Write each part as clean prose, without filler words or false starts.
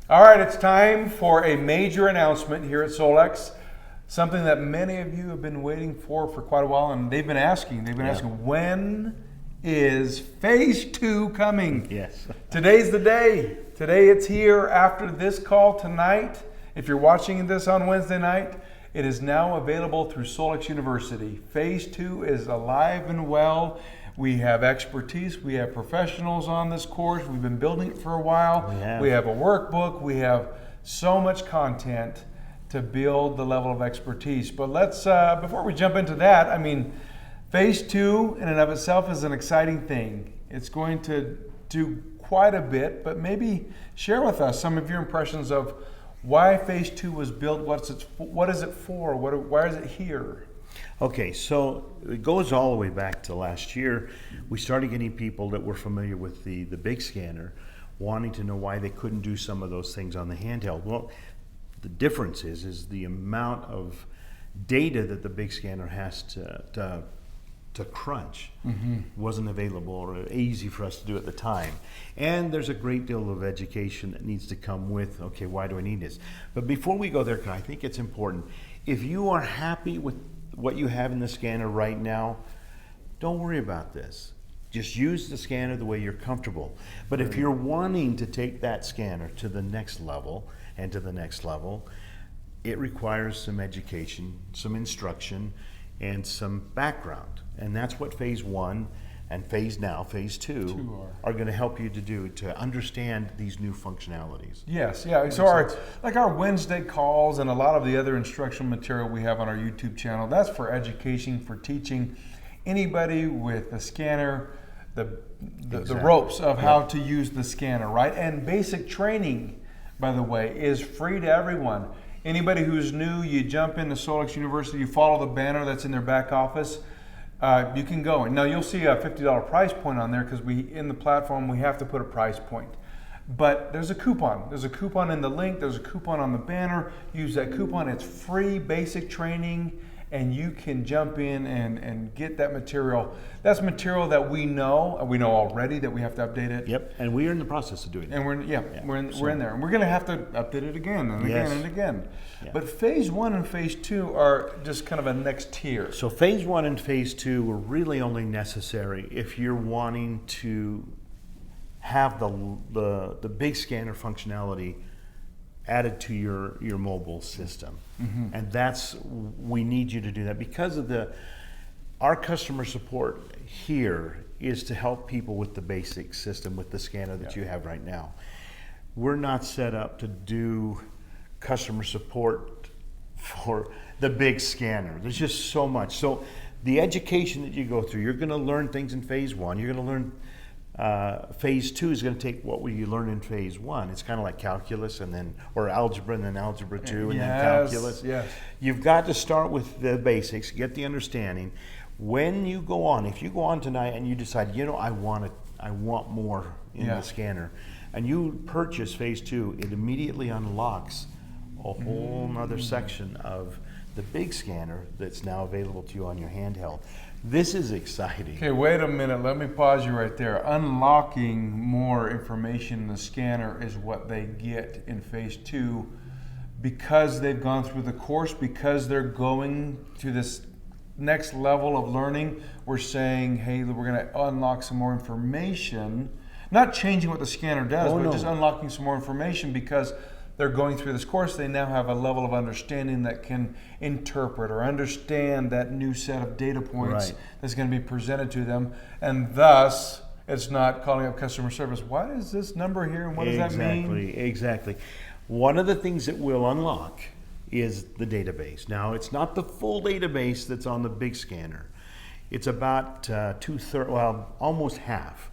All right, it's time for a major announcement here at Solex. Something that many of you have been waiting for quite a while, and they've been asking. When is phase 2 coming? Yes. Today's the day. Today it's here after this call tonight. If you're watching this on Wednesday night, it is now available through Solex University. Phase 2 is alive and well. We have expertise, we have professionals on this course. We've been building it for a while. We have a workbook, we have so much content to build the level of expertise. But let's, before we jump into that, phase 2 in and of itself is an exciting thing. It's going to do quite a bit, but maybe share with us some of your impressions of why phase 2 was built, what is it for, why is it here? Okay, so it goes all the way back to last year. We started getting people that were familiar with the big scanner wanting to know why they couldn't do some of those things on the handheld. Well, the difference is the amount of data that the big scanner has to crunch wasn't available or easy for us to do at the time. And there's a great deal of education that needs to come with, okay, why do I need this? But before we go there, I think it's important. If you are happy with what you have in the scanner right now, don't worry about this. Just use the scanner the way you're comfortable. But if you're wanting to take that scanner to the next level and to the next level, it requires some education, some instruction, and some background. And that's what phase 1 and phase 2 are going to help you to do, to understand these new functionalities. Yes, yeah. So our Wednesday calls and a lot of the other instructional material we have on our YouTube channel, that's for education, for teaching anybody with a scanner, the ropes of how to use the scanner, right? And basic training, by the way, is free to everyone. Anybody who's new, you jump into Solex University, you follow the banner that's in their back office, you can go. And now you'll see a $50 price point on there because in the platform we have to put a price point. But there's a coupon. There's a coupon in the link. There's a coupon on the banner. Use that coupon. It's free basic training, and you can jump in and get that material. That's material that we know already that we have to update it. Yep, and we are in the process of doing it. And we're in there, and we're going to have to update it again and again and again. Yeah. But phase 1 and phase 2 are just kind of a next tier. So phase 1 and phase 2 were really only necessary if you're wanting to have the big scanner functionality added to your mobile system. And we need you to do that because of our customer support here is to help people with the basic system with the scanner that you have right now. We're not set up to do customer support for the big scanner. There's just so much. So the education that you go through, you're going to learn things in phase 1. You're going to learn phase 2 is going to take what you learn in phase 1. It's kind of like calculus or algebra and then algebra 2 and then calculus. Yes. You've got to start with the basics, get the understanding. When you go on, if you go on tonight and you decide, I want more in the scanner, and you purchase phase 2, it immediately unlocks a whole nother section of the big scanner that's now available to you on your handheld. This is exciting. Okay, wait a minute. Let me pause you right there. Unlocking more information in the scanner is what they get in phase 2 because they've gone through the course, because they're going to this next level of learning. We're saying, hey, we're going to unlock some more information. Not changing what the scanner does, just unlocking some more information because they're going through this course. They now have a level of understanding that can interpret or understand that new set of data points that's going to be presented to them. And thus, it's not calling up customer service. Why is this number here and what does that mean? Exactly. One of the things that we'll unlock is the database. Now, it's not the full database that's on the big scanner. It's about almost half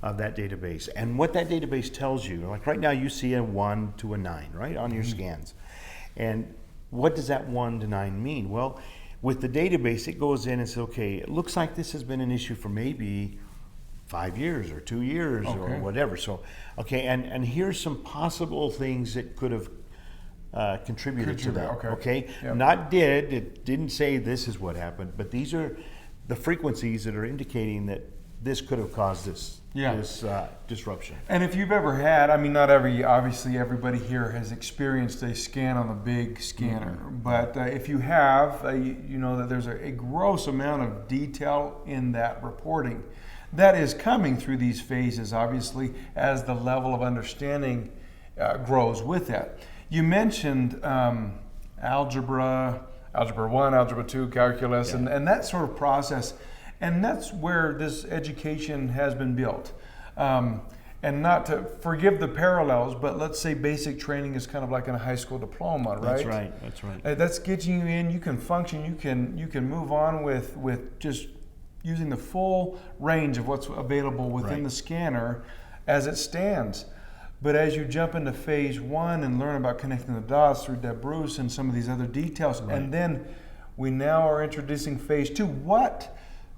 of that database. And what that database tells you, like right now you see a 1 to a 9, right, on your scans. And what does that 1 to 9 mean? Well, with the database, it goes in and says, okay, it looks like this has been an issue for maybe 5 years or 2 years or whatever. So, okay, and here's some possible things that could have contributed to that. Okay. Yep. It didn't say this is what happened, but these are the frequencies that are indicating that this could have caused this disruption. And if you've ever had, obviously everybody here has experienced a scan on the big scanner, but if you have, you know that there's a gross amount of detail in that reporting that is coming through these phases, obviously, as the level of understanding grows with that. You mentioned algebra 1, algebra 2, calculus, and that sort of process. And that's where this education has been built. And not to forgive the parallels, but let's say basic training is kind of like in a high school diploma, right? That's right. That's getting you in, you can function, you can move on with just using the full range of what's available within the scanner as it stands. But as you jump into phase 1 and learn about connecting the dots through Deb Bruce and some of these other details, and then we now are introducing phase 2.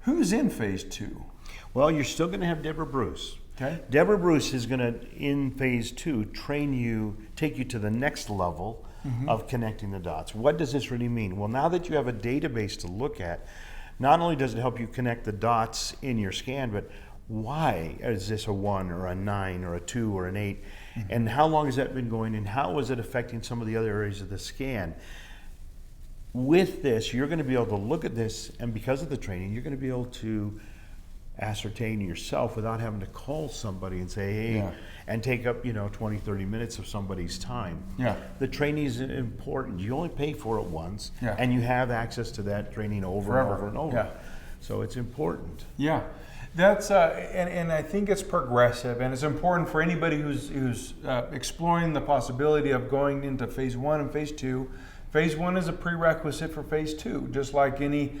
Who's in phase 2? Well, you're still going to have Deborah Bruce. Okay. Deborah Bruce is going to, in phase 2, take you to the next level of connecting the dots. What does this really mean? Well, now that you have a database to look at, not only does it help you connect the dots in your scan, but why is this a 1 or a 9 or a 2 or an 8? And how long has that been going, and how is it affecting some of the other areas of the scan? With this, you're going to be able to look at this, and because of the training, you're going to be able to ascertain yourself without having to call somebody and say, hey, and take up 20, 30 minutes of somebody's time. The training is important. You only pay for it once, and you have access to that training over and over and over. So it's important. That's and I think it's progressive, and it's important for anybody who's exploring the possibility of going into phase 1 and phase 2. Phase 1 is a prerequisite for phase 2, just like any,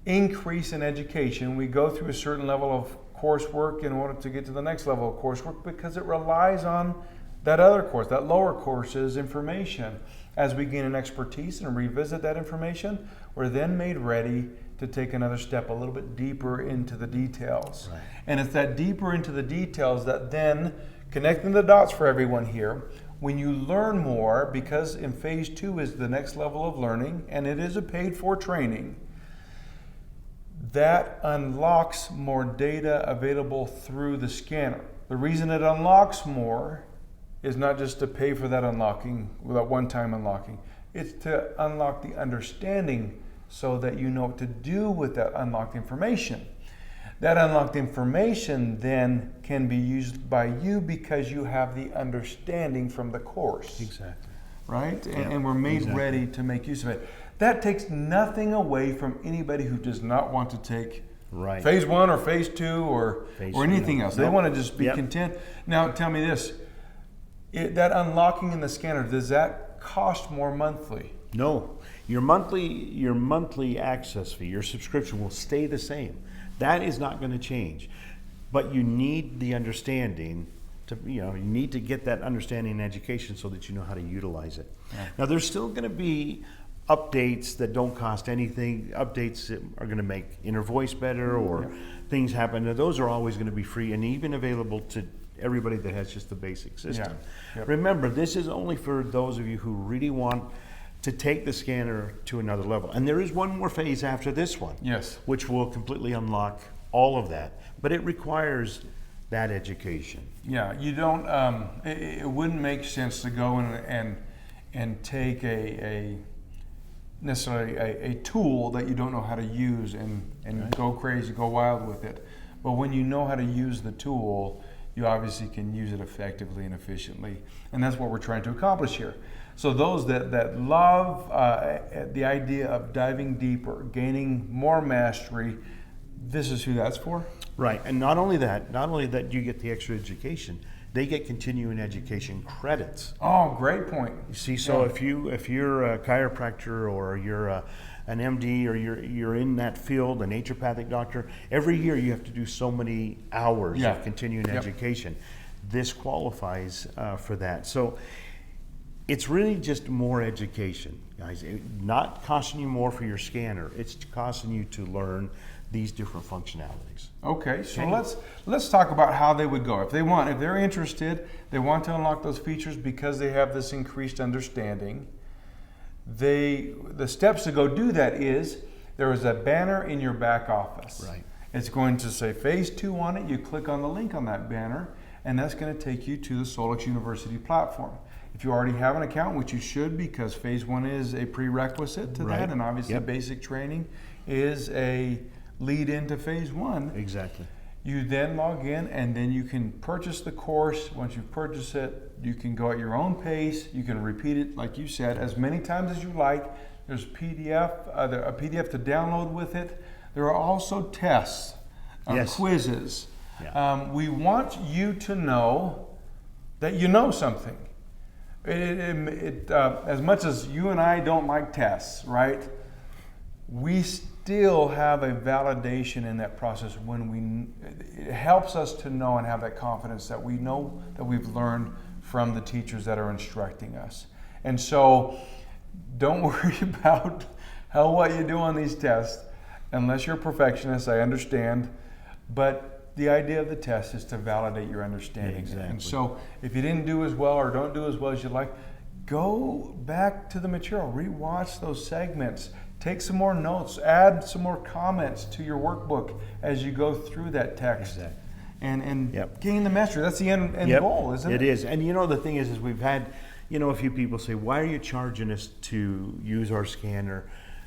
increase in education. We go through a certain level of coursework in order to get to the next level of coursework because it relies on that other course, that lower course's information. As we gain an expertise and revisit that information, we're then made ready to take another step a little bit deeper into the details. And it's that deeper into the details that then, connecting the dots for everyone here, when you learn more, because in phase 2 is the next level of learning, and it is a paid for training, that unlocks more data available through the scanner. The reason it unlocks more is not just to pay for that unlocking, that one-time unlocking. It's to unlock the understanding so that you know what to do with that unlocked information. That unlocked information then can be used by you because you have the understanding from the course. Exactly. Right? And we're made ready to make use of it. That takes nothing away from anybody who does not want to take phase 1 or phase 2 or anything else. They want to just be content. Now, tell me this. That unlocking in the scanner, does that cost more monthly? No. Your monthly access fee, your subscription will stay the same. That is not going to change. But you need the understanding to, you need to get that understanding and education so that you know how to utilize it. Now, there's still going to be updates that don't cost anything, updates that are going to make inner voice better or things happen. Now, those are always going to be free and even available to everybody that has just the basic system. Remember, this is only for those of you who really want to take the scanner to another level. And there is one more phase after this one, which will completely unlock all of that. But it requires that education. You don't, it wouldn't make sense to go and take necessarily a tool that you don't know how to use and go crazy, go wild with it. But when you know how to use the tool, you obviously can use it effectively and efficiently. And that's what we're trying to accomplish here. So those that love the idea of diving deeper, gaining more mastery, this is who that's for. Right, and not only that you get the extra education, they get continuing education credits. Oh, great point. You see, so if you're a chiropractor or you're an MD or you're in that field, a naturopathic doctor, every year you have to do so many hours of continuing education. This qualifies for that. So it's really just more education, guys. Not costing you more for your scanner. It's costing you to learn these different functionalities. Okay, so let's talk about how they would go. If they're interested, they want to unlock those features because they have this increased understanding. The steps to go do that is there is a banner in your back office. Right. It's going to say Phase 2 on it. You click on the link on that banner, and that's going to take you to the Solex University platform. If you already have an account, which you should, because Phase 1 is a prerequisite to that, and obviously basic training is a lead into Phase 1. Exactly. You then log in, and then you can purchase the course. Once you purchase it, you can go at your own pace. You can repeat it, like you said, as many times as you like. There's a PDF to download with it. There are also tests, quizzes. Yeah. We want you to know that you know something. As much as you and I don't like tests, right? We still have a validation in that process when it helps us to know and have that confidence that we know that we've learned from the teachers that are instructing us. And so don't worry about what you do on these tests, unless you're a perfectionist, I understand. But the idea of the test is to validate your understanding. Exactly. And so if you didn't do as well or don't do as well as you'd like, go back to the material, re-watch those segments. Take some more notes, add some more comments to your workbook as you go through that text. Exactly. And gain the mastery. That's the end goal, isn't it? It is. And the thing is we've had, a few people say, why are you charging us to use our scanner,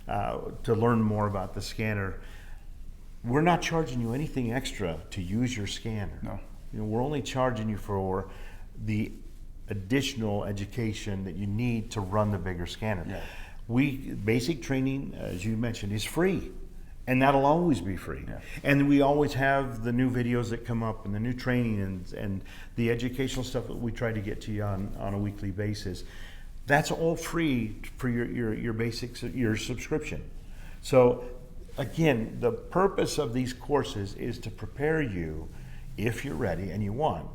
to learn more about the scanner? We're not charging you anything extra to use your scanner. No. We're only charging you for the additional education that you need to run the bigger scanner. Yeah. Basic training, as you mentioned, is free, and that'll always be free. Yeah. And we always have the new videos that come up and the new training and the educational stuff that we try to get to you on a weekly basis. That's all free for your basics, your subscription. So again, the purpose of these courses is to prepare you, if you're ready and you want,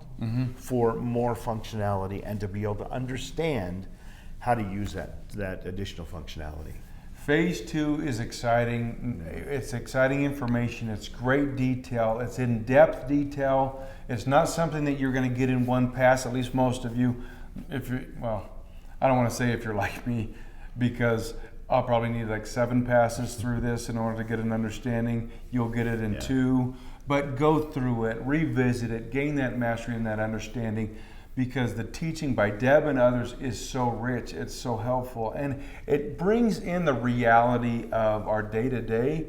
for more functionality and to be able to understand how to use that additional functionality. Phase 2 is exciting. It's exciting information. It's great detail. It's in-depth detail. It's not something that you're going to get in one pass, at least most of you. I don't want to say if you're like me, because I'll probably need like 7 passes through this in order to get an understanding. You'll get it in 2. But go through it, revisit it, gain that mastery and that understanding, because the teaching by Deb and others is so rich, it's so helpful, and it brings in the reality of our day-to-day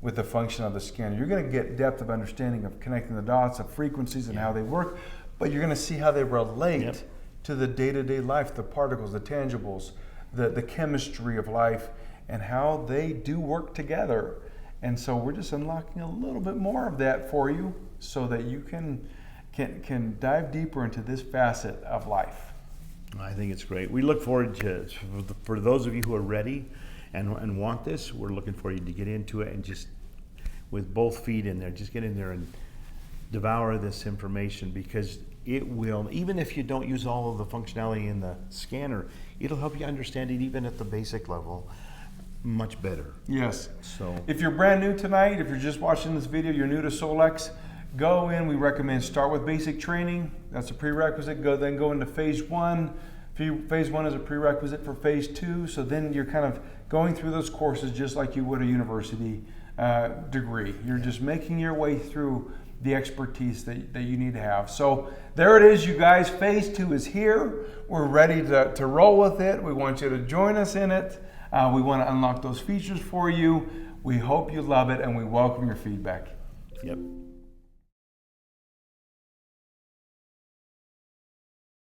with the function of the scanner. You're going to get depth of understanding of connecting the dots, of frequencies and how they work, but you're going to see how they relate to the day-to-day life, the particles, the tangibles, the chemistry of life, and how they do work together. And so we're just unlocking a little bit more of that for you so that you can dive deeper into this facet of life. I think it's great. We look forward to, for those of you who are ready and want this, we're looking for you to get into it and just, with both feet in there, just get in there and devour this information, because it will, even if you don't use all of the functionality in the scanner, it'll help you understand it even at the basic level much better. Yes. So if you're brand new tonight, if you're just watching this video, you're new to Solex, go in. We recommend start with basic training. That's a prerequisite. Then go into Phase 1. Phase 1 is a prerequisite for Phase 2. So then you're kind of going through those courses just like you would a university degree. You're just making your way through the expertise that you need to have. So there it is, you guys. Phase 2 is here. We're ready to roll with it. We want you to join us in it. We want to unlock those features for you. We hope you love it, and we welcome your feedback. Yep.